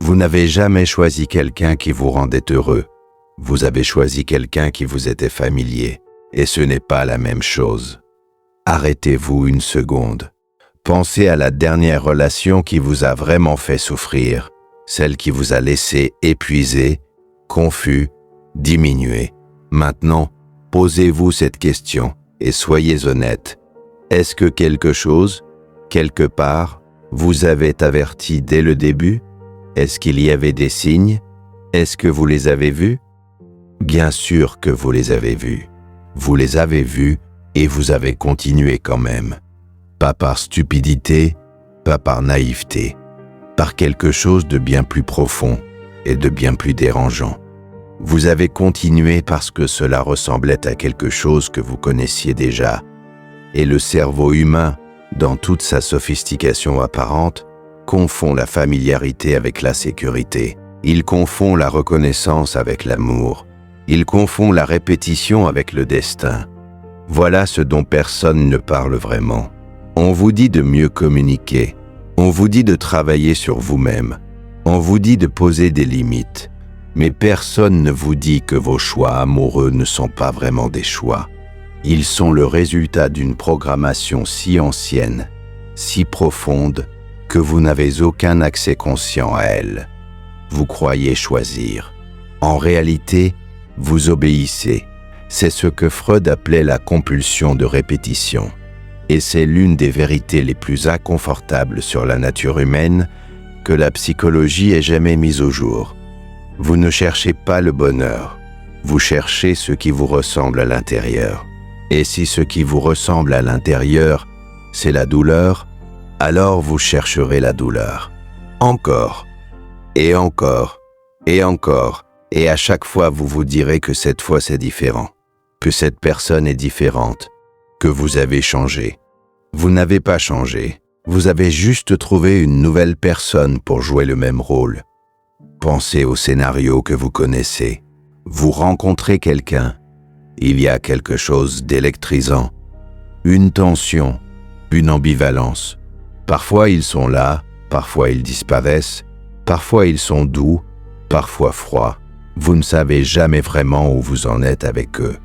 Vous n'avez jamais choisi quelqu'un qui vous rendait heureux. Vous avez choisi quelqu'un qui vous était familier, et ce n'est pas la même chose. Arrêtez-vous une seconde. Pensez à la dernière relation qui vous a vraiment fait souffrir, celle qui vous a laissé épuisé, confus, diminué. Maintenant, posez-vous cette question et soyez honnête. Est-ce que quelque chose, quelque part, vous avait averti dès le début? Est-ce qu'il y avait des signes? Est-ce que vous les avez vus? Bien sûr que vous les avez vus. Vous les avez vus et vous avez continué quand même. Pas par stupidité, pas par naïveté, par quelque chose de bien plus profond et de bien plus dérangeant. Vous avez continué parce que cela ressemblait à quelque chose que vous connaissiez déjà. Et le cerveau humain, dans toute sa sophistication apparente, confond la familiarité avec la sécurité. Il confond la reconnaissance avec l'amour. Il confond la répétition avec le destin. Voilà ce dont personne ne parle vraiment. On vous dit de mieux communiquer. On vous dit de travailler sur vous-même. On vous dit de poser des limites. Mais personne ne vous dit que vos choix amoureux ne sont pas vraiment des choix. Ils sont le résultat d'une programmation si ancienne, si profonde, que vous n'avez aucun accès conscient à elle. Vous croyez choisir. En réalité, vous obéissez. C'est ce que Freud appelait la compulsion de répétition. Et c'est l'une des vérités les plus inconfortables sur la nature humaine que la psychologie ait jamais mise au jour. Vous ne cherchez pas le bonheur, vous cherchez ce qui vous ressemble à l'intérieur. Et si ce qui vous ressemble à l'intérieur, c'est la douleur, alors vous chercherez la douleur. Encore, et encore, et encore, et à chaque fois vous vous direz que cette fois c'est différent, que cette personne est différente, que vous avez changé. Vous n'avez pas changé, vous avez juste trouvé une nouvelle personne pour jouer le même rôle. Pensez au scénario que vous connaissez. Vous rencontrez quelqu'un. Il y a quelque chose d'électrisant, une tension, une ambivalence. Parfois ils sont là, parfois ils disparaissent, parfois ils sont doux, parfois froids. Vous ne savez jamais vraiment où vous en êtes avec eux.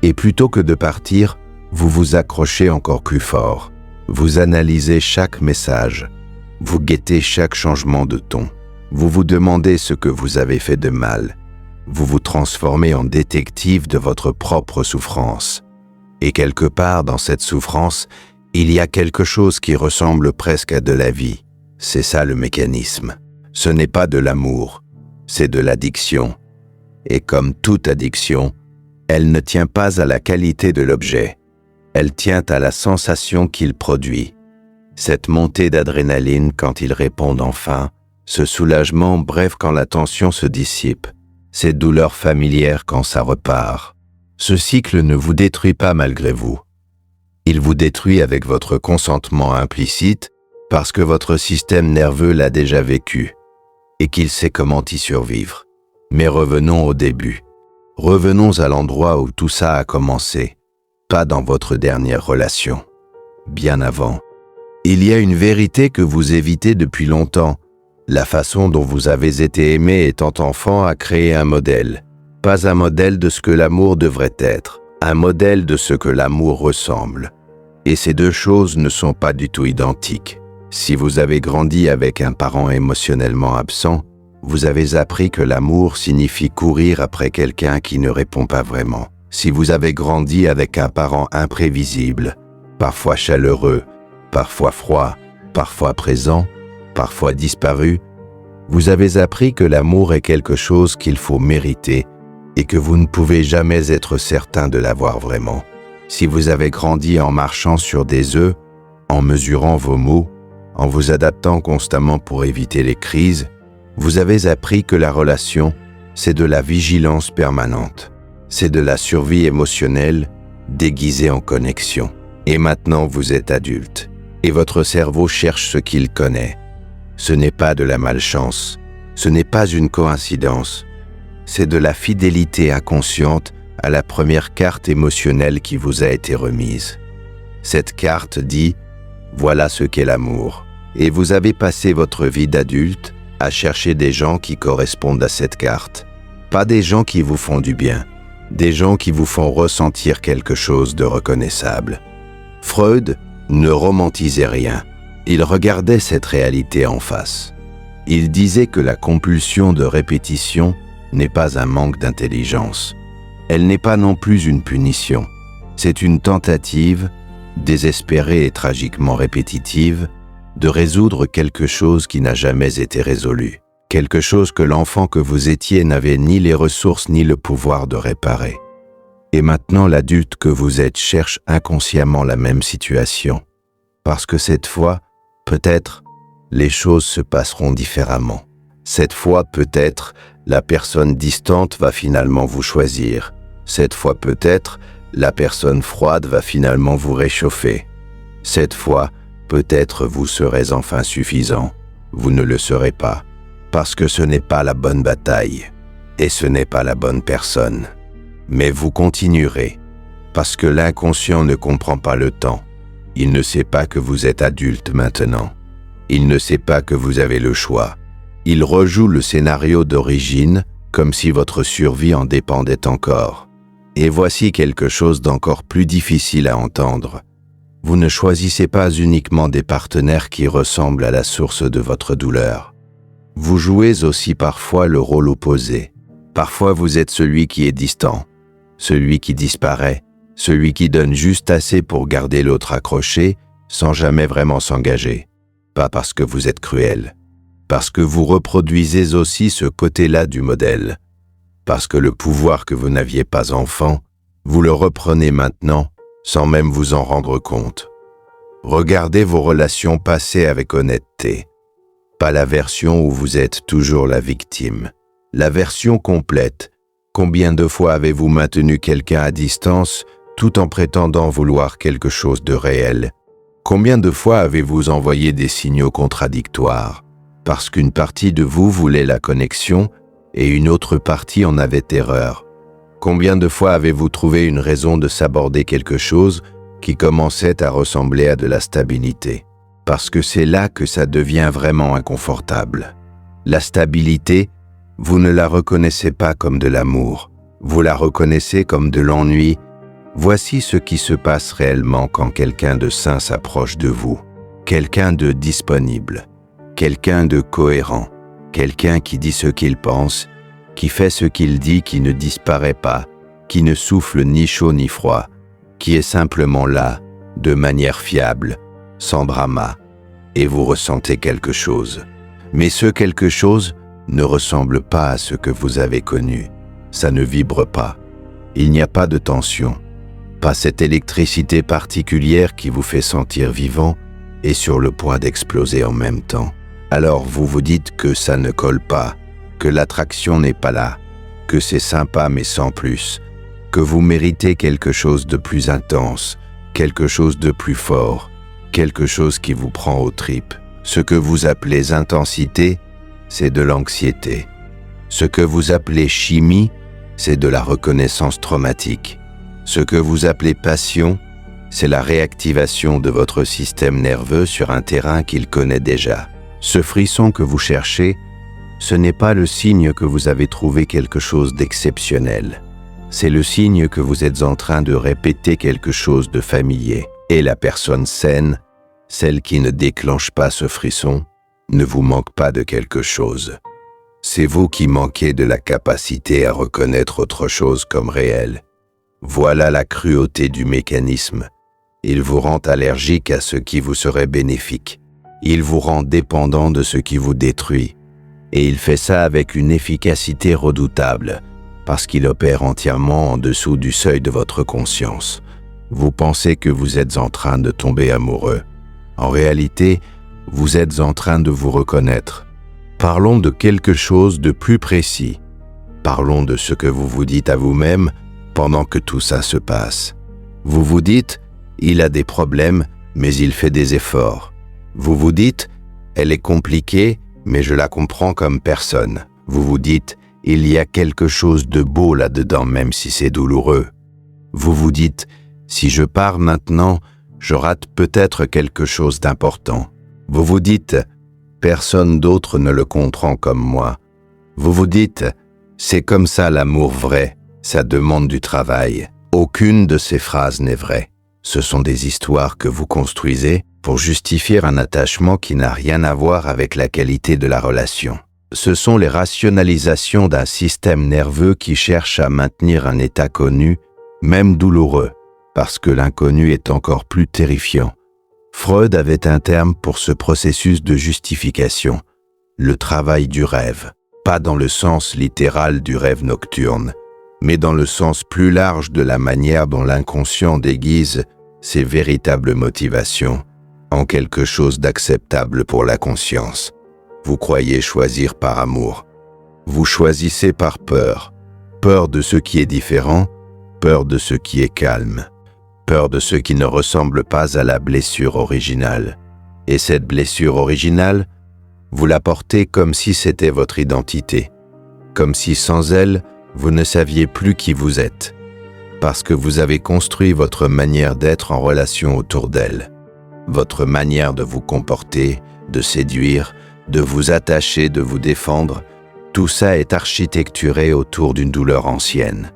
Et plutôt que de partir, vous vous accrochez encore plus fort. Vous analysez chaque message. Vous guettez chaque changement de ton. Vous vous demandez ce que vous avez fait de mal. Vous vous transformez en détective de votre propre souffrance. Et quelque part dans cette souffrance, il y a quelque chose qui ressemble presque à de la vie. C'est ça le mécanisme. Ce n'est pas de l'amour, c'est de l'addiction. Et comme toute addiction, elle ne tient pas à la qualité de l'objet. Elle tient à la sensation qu'il produit. Cette montée d'adrénaline quand il répond enfin, ce soulagement bref quand la tension se dissipe, ces douleurs familières quand ça repart. Ce cycle ne vous détruit pas malgré vous. Il vous détruit avec votre consentement implicite parce que votre système nerveux l'a déjà vécu et qu'il sait comment y survivre. Mais revenons au début. Revenons à l'endroit où tout ça a commencé, pas dans votre dernière relation, bien avant. Il y a une vérité que vous évitez depuis longtemps. La façon dont vous avez été aimé étant enfant a créé un modèle. Pas un modèle de ce que l'amour devrait être, un modèle de ce que l'amour ressemble. Et ces deux choses ne sont pas du tout identiques. Si vous avez grandi avec un parent émotionnellement absent, vous avez appris que l'amour signifie courir après quelqu'un qui ne répond pas vraiment. Si vous avez grandi avec un parent imprévisible, parfois chaleureux, parfois froid, parfois présent, parfois disparu, vous avez appris que l'amour est quelque chose qu'il faut mériter et que vous ne pouvez jamais être certain de l'avoir vraiment. Si vous avez grandi en marchant sur des œufs, en mesurant vos mots, en vous adaptant constamment pour éviter les crises, vous avez appris que la relation, c'est de la vigilance permanente. C'est de la survie émotionnelle déguisée en connexion. Et maintenant vous êtes adulte, et votre cerveau cherche ce qu'il connaît. Ce n'est pas de la malchance, ce n'est pas une coïncidence, c'est de la fidélité inconsciente à la première carte émotionnelle qui vous a été remise. Cette carte dit « Voilà ce qu'est l'amour ». Et vous avez passé votre vie d'adulte à chercher des gens qui correspondent à cette carte. Pas des gens qui vous font du bien, des gens qui vous font ressentir quelque chose de reconnaissable. Freud ne romantisait rien. Il regardait cette réalité en face. Il disait que la compulsion de répétition n'est pas un manque d'intelligence. Elle n'est pas non plus une punition. C'est une tentative, désespérée et tragiquement répétitive, de résoudre quelque chose qui n'a jamais été résolu. Quelque chose que l'enfant que vous étiez n'avait ni les ressources ni le pouvoir de réparer. Et maintenant, l'adulte que vous êtes cherche inconsciemment la même situation. Parce que cette fois, peut-être, les choses se passeront différemment. Cette fois, peut-être, la personne distante va finalement vous choisir. Cette fois, peut-être, la personne froide va finalement vous réchauffer. Cette fois, peut-être vous serez enfin suffisant. Vous ne le serez pas, parce que ce n'est pas la bonne bataille, et ce n'est pas la bonne personne. Mais vous continuerez, parce que l'inconscient ne comprend pas le temps. Il ne sait pas que vous êtes adulte maintenant. Il ne sait pas que vous avez le choix. Il rejoue le scénario d'origine comme si votre survie en dépendait encore. Et voici quelque chose d'encore plus difficile à entendre. Vous ne choisissez pas uniquement des partenaires qui ressemblent à la source de votre douleur. Vous jouez aussi parfois le rôle opposé. Parfois vous êtes celui qui est distant, celui qui disparaît, celui qui donne juste assez pour garder l'autre accroché sans jamais vraiment s'engager. Pas parce que vous êtes cruel, parce que vous reproduisez aussi ce côté-là du modèle. Parce que le pouvoir que vous n'aviez pas enfant, vous le reprenez maintenant sans même vous en rendre compte. Regardez vos relations passées avec honnêteté. Pas la version où vous êtes toujours la victime. La version complète. Combien de fois avez-vous maintenu quelqu'un à distance tout en prétendant vouloir quelque chose de réel? Combien de fois avez-vous envoyé des signaux contradictoires parce qu'une partie de vous voulait la connexion et une autre partie en avait terreur? Combien de fois avez-vous trouvé une raison de s'aborder quelque chose qui commençait à ressembler à de la stabilité? Parce que c'est là que ça devient vraiment inconfortable. La stabilité, vous ne la reconnaissez pas comme de l'amour, vous la reconnaissez comme de l'ennui. Voici ce qui se passe réellement quand quelqu'un de sain s'approche de vous. Quelqu'un de disponible, quelqu'un de cohérent, quelqu'un qui dit ce qu'il pense, qui fait ce qu'il dit, qui ne disparaît pas, qui ne souffle ni chaud ni froid, qui est simplement là, de manière fiable, sans drama, et vous ressentez quelque chose. Mais ce quelque chose ne ressemble pas à ce que vous avez connu. Ça ne vibre pas. Il n'y a pas de tension. Pas cette électricité particulière qui vous fait sentir vivant et sur le point d'exploser en même temps. Alors vous vous dites que ça ne colle pas, que l'attraction n'est pas là, que c'est sympa mais sans plus, que vous méritez quelque chose de plus intense, quelque chose de plus fort, quelque chose qui vous prend aux tripes. Ce que vous appelez intensité, c'est de l'anxiété. Ce que vous appelez chimie, c'est de la reconnaissance traumatique. Ce que vous appelez passion, c'est la réactivation de votre système nerveux sur un terrain qu'il connaît déjà. Ce frisson que vous cherchez, ce n'est pas le signe que vous avez trouvé quelque chose d'exceptionnel. C'est le signe que vous êtes en train de répéter quelque chose de familier. Et la personne saine, celle qui ne déclenche pas ce frisson, ne vous manque pas de quelque chose. C'est vous qui manquez de la capacité à reconnaître autre chose comme réel. Voilà la cruauté du mécanisme. Il vous rend allergique à ce qui vous serait bénéfique. Il vous rend dépendant de ce qui vous détruit. Et il fait ça avec une efficacité redoutable, parce qu'il opère entièrement en dessous du seuil de votre conscience. Vous pensez que vous êtes en train de tomber amoureux. En réalité, vous êtes en train de vous reconnaître. Parlons de quelque chose de plus précis. Parlons de ce que vous vous dites à vous-même pendant que tout ça se passe. Vous vous dites, il a des problèmes, mais il fait des efforts. Vous vous dites, elle est compliquée, mais je la comprends comme personne. Vous vous dites, il y a quelque chose de beau là-dedans, même si c'est douloureux. Vous vous dites, si je pars maintenant, je rate peut-être quelque chose d'important. Vous vous dites, Personne d'autre ne le comprend comme moi. Vous vous dites, c'est comme ça l'amour vrai, ça demande du travail. Aucune de ces phrases n'est vraie. Ce sont des histoires que vous construisez pour justifier un attachement qui n'a rien à voir avec la qualité de la relation. Ce sont les rationalisations d'un système nerveux qui cherche à maintenir un état connu, même douloureux, parce que l'inconnu est encore plus terrifiant. Freud avait un terme pour ce processus de justification, le travail du rêve, pas dans le sens littéral du rêve nocturne, mais dans le sens plus large de la manière dont l'inconscient déguise ses véritables motivations en quelque chose d'acceptable pour la conscience. Vous croyez choisir par amour. Vous choisissez par peur. Peur de ce qui est différent, peur de ce qui est calme, peur de ce qui ne ressemble pas à la blessure originale. Et cette blessure originale, vous la portez comme si c'était votre identité, comme si sans elle, vous ne saviez plus qui vous êtes, parce que vous avez construit votre manière d'être en relation autour d'elle, votre manière de vous comporter, de séduire, de vous attacher, de vous défendre, tout ça est architecturé autour d'une douleur ancienne.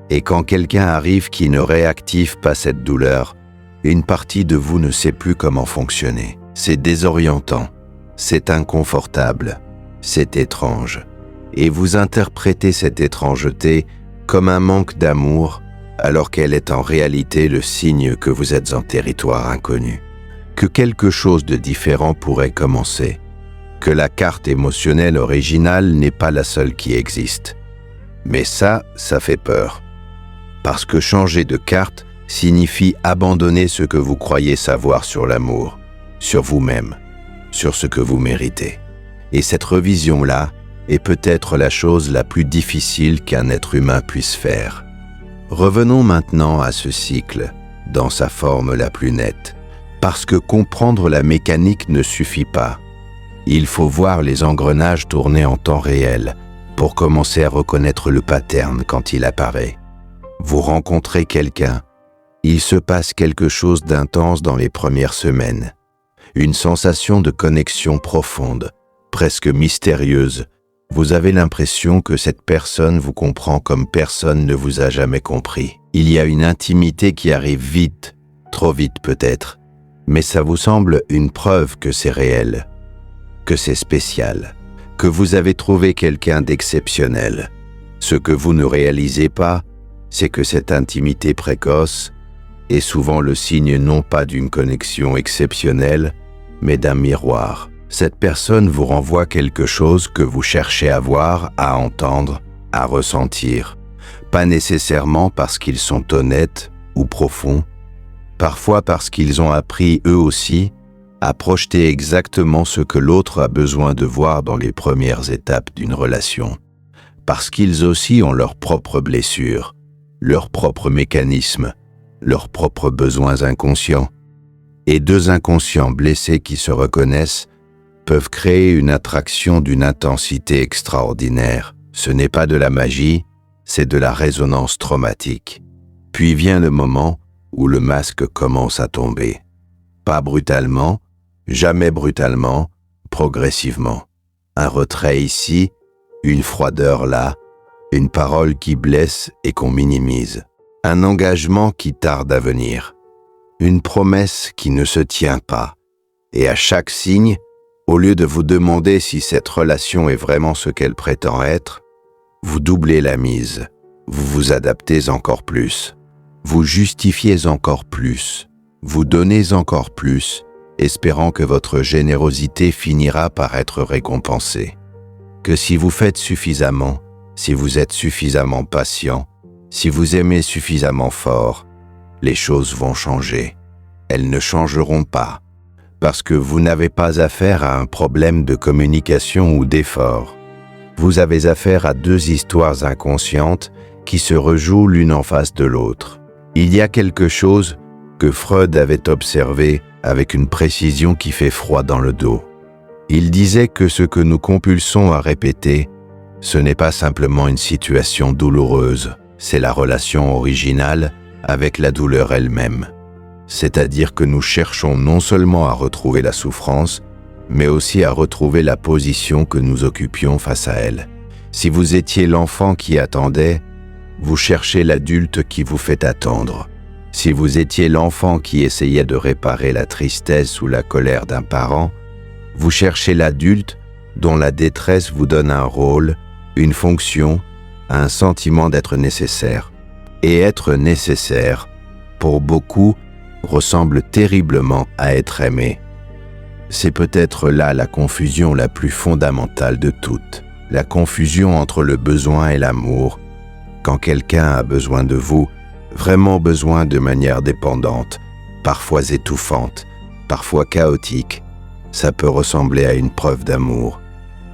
Et quand quelqu'un arrive qui ne réactive pas cette douleur, une partie de vous ne sait plus comment fonctionner. C'est désorientant, c'est inconfortable, c'est étrange. Et vous interprétez cette étrangeté comme un manque d'amour, alors qu'elle est en réalité le signe que vous êtes en territoire inconnu, que quelque chose de différent pourrait commencer, que la carte émotionnelle originale n'est pas la seule qui existe. Mais ça fait peur. Parce que changer de carte signifie abandonner ce que vous croyez savoir sur l'amour, sur vous-même, sur ce que vous méritez. Et cette revision-là est peut-être la chose la plus difficile qu'un être humain puisse faire. Revenons maintenant à ce cycle, dans sa forme la plus nette, parce que comprendre la mécanique ne suffit pas. Il faut voir les engrenages tourner en temps réel pour commencer à reconnaître le pattern quand il apparaît. Vous rencontrez quelqu'un, il se passe quelque chose d'intense dans les premières semaines, une sensation de connexion profonde, presque mystérieuse. Vous avez l'impression que cette personne vous comprend comme personne ne vous a jamais compris. Il y a une intimité qui arrive vite, trop vite peut-être, mais ça vous semble une preuve que c'est réel, que c'est spécial, que vous avez trouvé quelqu'un d'exceptionnel. Ce que vous ne réalisez pas, c'est que cette intimité précoce est souvent le signe non pas d'une connexion exceptionnelle, mais d'un miroir. Cette personne vous renvoie quelque chose que vous cherchez à voir, à entendre, à ressentir. Pas nécessairement parce qu'ils sont honnêtes ou profonds, parfois parce qu'ils ont appris eux aussi à projeter exactement ce que l'autre a besoin de voir dans les premières étapes d'une relation. Parce qu'ils aussi ont leurs propres blessures, leurs propres mécanismes, leurs propres besoins inconscients. Et deux inconscients blessés qui se reconnaissent peuvent créer une attraction d'une intensité extraordinaire. Ce n'est pas de la magie, c'est de la résonance traumatique. Puis vient le moment où le masque commence à tomber. Pas brutalement, jamais brutalement, progressivement. Un retrait ici, une froideur là, une parole qui blesse et qu'on minimise. Un engagement qui tarde à venir. Une promesse qui ne se tient pas. Et à chaque signe, au lieu de vous demander si cette relation est vraiment ce qu'elle prétend être, vous doublez la mise, vous vous adaptez encore plus, vous justifiez encore plus, vous donnez encore plus, espérant que votre générosité finira par être récompensée. Que si vous faites suffisamment, si vous êtes suffisamment patient, si vous aimez suffisamment fort, les choses vont changer. Elles ne changeront pas. Parce que vous n'avez pas affaire à un problème de communication ou d'effort. Vous avez affaire à deux histoires inconscientes qui se rejouent l'une en face de l'autre. Il y a quelque chose que Freud avait observé avec une précision qui fait froid dans le dos. Il disait que ce que nous compulsons à répéter, ce n'est pas simplement une situation douloureuse, c'est la relation originale avec la douleur elle-même. C'est-à-dire que nous cherchons non seulement à retrouver la souffrance, mais aussi à retrouver la position que nous occupions face à elle. Si vous étiez l'enfant qui attendait, vous cherchez l'adulte qui vous fait attendre. Si vous étiez l'enfant qui essayait de réparer la tristesse ou la colère d'un parent, vous cherchez l'adulte dont la détresse vous donne un rôle, une fonction, un sentiment d'être nécessaire. Et être nécessaire, pour beaucoup, ressemble terriblement à être aimé. C'est peut-être là la confusion la plus fondamentale de toutes, la confusion entre le besoin et l'amour. Quand quelqu'un a besoin de vous, vraiment besoin de manière dépendante, parfois étouffante, parfois chaotique, ça peut ressembler à une preuve d'amour,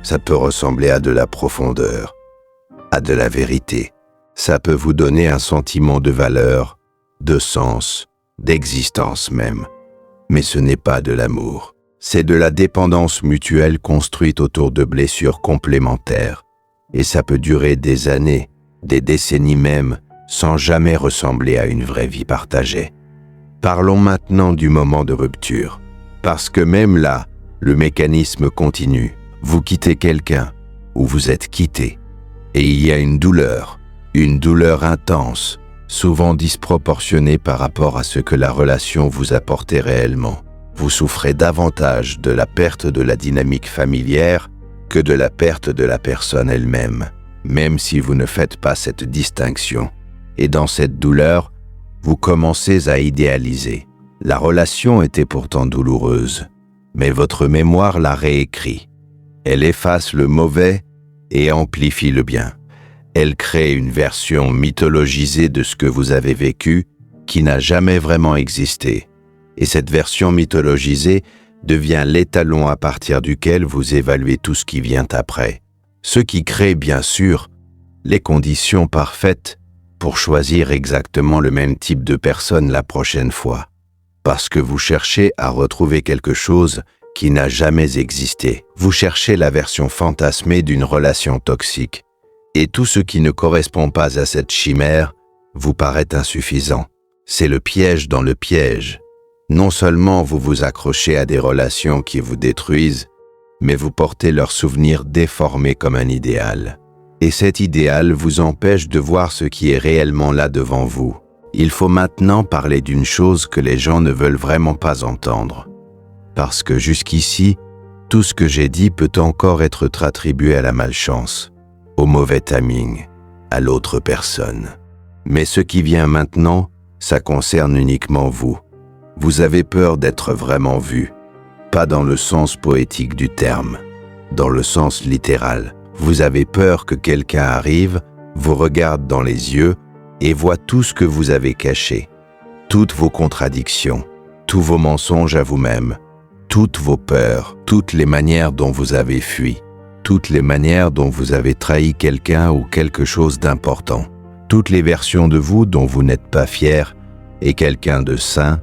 ça peut ressembler à de la profondeur, à de la vérité. Ça peut vous donner un sentiment de valeur, de sens, d'existence même. Mais ce n'est pas de l'amour. C'est de la dépendance mutuelle construite autour de blessures complémentaires. Et ça peut durer des années, des décennies même, sans jamais ressembler à une vraie vie partagée. Parlons maintenant du moment de rupture. Parce que même là, le mécanisme continue. Vous quittez quelqu'un, ou vous êtes quitté. Et il y a une douleur intense, souvent disproportionnée par rapport à ce que la relation vous apportait réellement. Vous souffrez davantage de la perte de la dynamique familière que de la perte de la personne elle-même, même si vous ne faites pas cette distinction. Et dans cette douleur, vous commencez à idéaliser. La relation était pourtant douloureuse, mais votre mémoire la réécrit. Elle efface le mauvais et amplifie le bien. Elle crée une version mythologisée de ce que vous avez vécu qui n'a jamais vraiment existé. Et cette version mythologisée devient l'étalon à partir duquel vous évaluez tout ce qui vient après. Ce qui crée, bien sûr, les conditions parfaites pour choisir exactement le même type de personne la prochaine fois. Parce que vous cherchez à retrouver quelque chose qui n'a jamais existé. Vous cherchez la version fantasmée d'une relation toxique. Et tout ce qui ne correspond pas à cette chimère vous paraît insuffisant. C'est le piège dans le piège. Non seulement vous vous accrochez à des relations qui vous détruisent, mais vous portez leurs souvenirs déformés comme un idéal. Et cet idéal vous empêche de voir ce qui est réellement là devant vous. Il faut maintenant parler d'une chose que les gens ne veulent vraiment pas entendre. Parce que jusqu'ici, tout ce que j'ai dit peut encore être attribué à la malchance, au mauvais timing, à l'autre personne. Mais ce qui vient maintenant, ça concerne uniquement vous. Vous avez peur d'être vraiment vu, pas dans le sens poétique du terme, dans le sens littéral. Vous avez peur que quelqu'un arrive, vous regarde dans les yeux et voit tout ce que vous avez caché, toutes vos contradictions, tous vos mensonges à vous-même, toutes vos peurs, toutes les manières dont vous avez fui, toutes les manières dont vous avez trahi quelqu'un ou quelque chose d'important, toutes les versions de vous dont vous n'êtes pas fier, et quelqu'un de sain,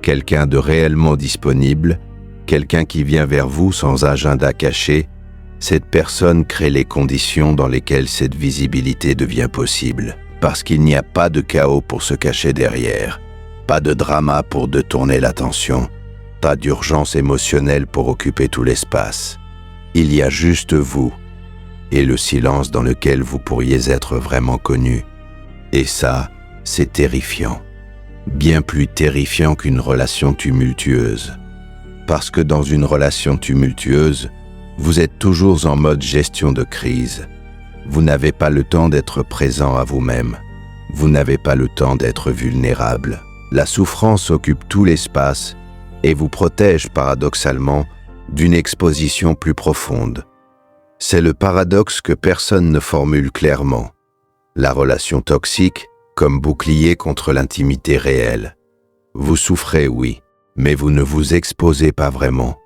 quelqu'un de réellement disponible, quelqu'un qui vient vers vous sans agenda caché, cette personne crée les conditions dans lesquelles cette visibilité devient possible, parce qu'il n'y a pas de chaos pour se cacher derrière, pas de drama pour détourner l'attention, pas d'urgence émotionnelle pour occuper tout l'espace. Il y a juste vous et le silence dans lequel vous pourriez être vraiment connu. Et ça, c'est terrifiant. Bien plus terrifiant qu'une relation tumultueuse. Parce que dans une relation tumultueuse, vous êtes toujours en mode gestion de crise. Vous n'avez pas le temps d'être présent à vous-même. Vous n'avez pas le temps d'être vulnérable. La souffrance occupe tout l'espace et vous protège paradoxalement d'une exposition plus profonde. C'est le paradoxe que personne ne formule clairement. La relation toxique comme bouclier contre l'intimité réelle. Vous souffrez, oui, mais vous ne vous exposez pas vraiment.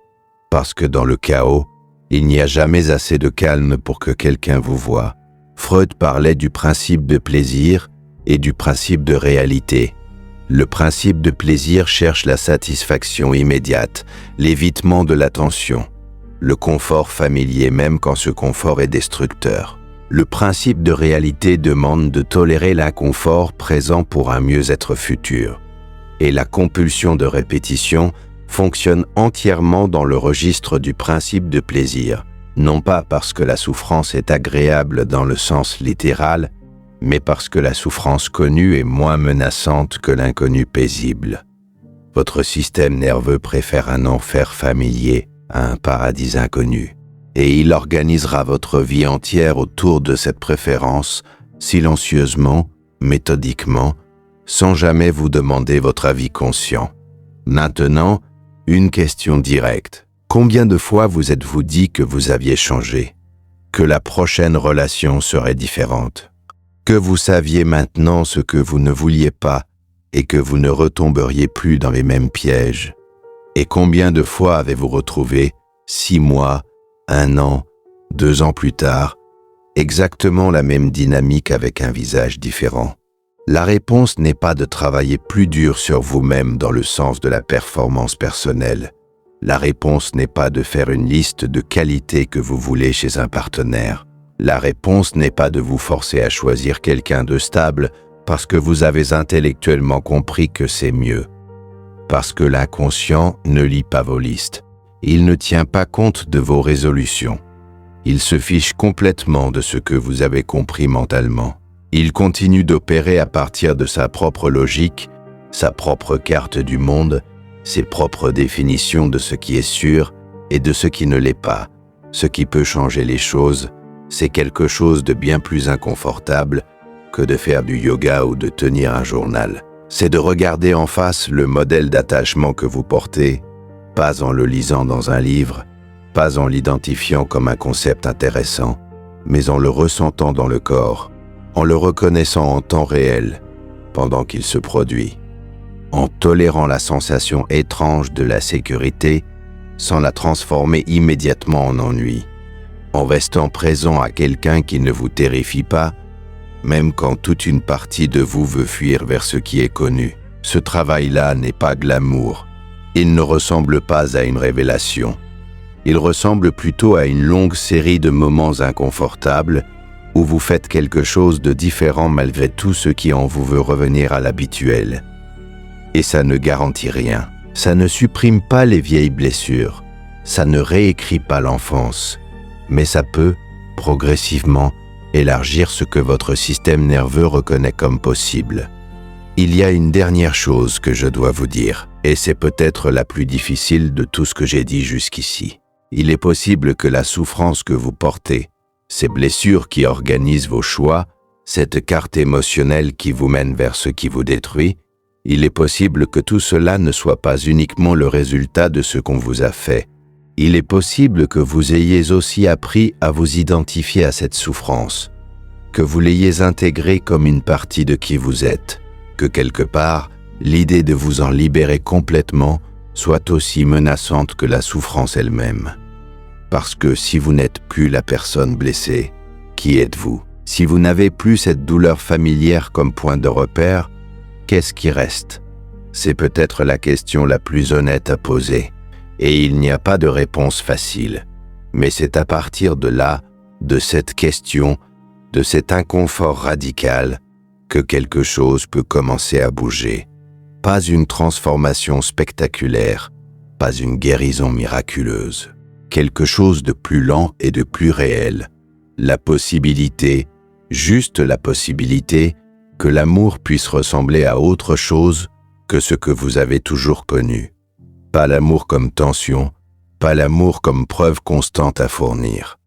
Parce que dans le chaos, il n'y a jamais assez de calme pour que quelqu'un vous voie. Freud parlait du principe de plaisir et du principe de réalité. Le principe de plaisir cherche la satisfaction immédiate, l'évitement de l'attention, le confort familier même quand ce confort est destructeur. Le principe de réalité demande de tolérer l'inconfort présent pour un mieux-être futur. Et la compulsion de répétition fonctionne entièrement dans le registre du principe de plaisir, non pas parce que la souffrance est agréable dans le sens littéral, mais parce que la souffrance connue est moins menaçante que l'inconnu paisible. Votre système nerveux préfère un enfer familier à un paradis inconnu, et il organisera votre vie entière autour de cette préférence, silencieusement, méthodiquement, sans jamais vous demander votre avis conscient. Maintenant, une question directe. Combien de fois vous êtes-vous dit que vous aviez changé, que la prochaine relation serait différente, que vous saviez maintenant ce que vous ne vouliez pas et que vous ne retomberiez plus dans les mêmes pièges? Et combien de fois avez-vous retrouvé, 6 mois, 1 an, 2 ans plus tard, exactement la même dynamique avec un visage différent? La réponse n'est pas de travailler plus dur sur vous-même dans le sens de la performance personnelle. La réponse n'est pas de faire une liste de qualités que vous voulez chez un partenaire. La réponse n'est pas de vous forcer à choisir quelqu'un de stable parce que vous avez intellectuellement compris que c'est mieux. Parce que l'inconscient ne lit pas vos listes. Il ne tient pas compte de vos résolutions. Il se fiche complètement de ce que vous avez compris mentalement. Il continue d'opérer à partir de sa propre logique, sa propre carte du monde, ses propres définitions de ce qui est sûr et de ce qui ne l'est pas. Ce qui peut changer les choses, c'est quelque chose de bien plus inconfortable que de faire du yoga ou de tenir un journal. C'est de regarder en face le modèle d'attachement que vous portez, pas en le lisant dans un livre, pas en l'identifiant comme un concept intéressant, mais en le ressentant dans le corps, en le reconnaissant en temps réel, pendant qu'il se produit, en tolérant la sensation étrange de la sécurité sans la transformer immédiatement en ennui, en restant présent à quelqu'un qui ne vous terrifie pas, même quand toute une partie de vous veut fuir vers ce qui est connu. Ce travail-là n'est pas glamour. Il ne ressemble pas à une révélation. Il ressemble plutôt à une longue série de moments inconfortables où vous faites quelque chose de différent malgré tout ce qui en vous veut revenir à l'habituel. Et ça ne garantit rien. Ça ne supprime pas les vieilles blessures. Ça ne réécrit pas l'enfance. Mais ça peut, progressivement, élargir ce que votre système nerveux reconnaît comme possible. Il y a une dernière chose que je dois vous dire, et c'est peut-être la plus difficile de tout ce que j'ai dit jusqu'ici. Il est possible que la souffrance que vous portez, ces blessures qui organisent vos choix, cette carte émotionnelle qui vous mène vers ce qui vous détruit, il est possible que tout cela ne soit pas uniquement le résultat de ce qu'on vous a fait. Il est possible que vous ayez aussi appris à vous identifier à cette souffrance, que vous l'ayez intégrée comme une partie de qui vous êtes, que quelque part, l'idée de vous en libérer complètement soit aussi menaçante que la souffrance elle-même. Parce que si vous n'êtes plus la personne blessée, qui êtes-vous? Si vous n'avez plus cette douleur familière comme point de repère, qu'est-ce qui reste? C'est peut-être la question la plus honnête à poser, et il n'y a pas de réponse facile. Mais c'est à partir de là, de cette question, de cet inconfort radical, que quelque chose peut commencer à bouger. Pas une transformation spectaculaire, pas une guérison miraculeuse. Quelque chose de plus lent et de plus réel. La possibilité, juste la possibilité, que l'amour puisse ressembler à autre chose que ce que vous avez toujours connu. Pas l'amour comme tension, pas l'amour comme preuve constante à fournir.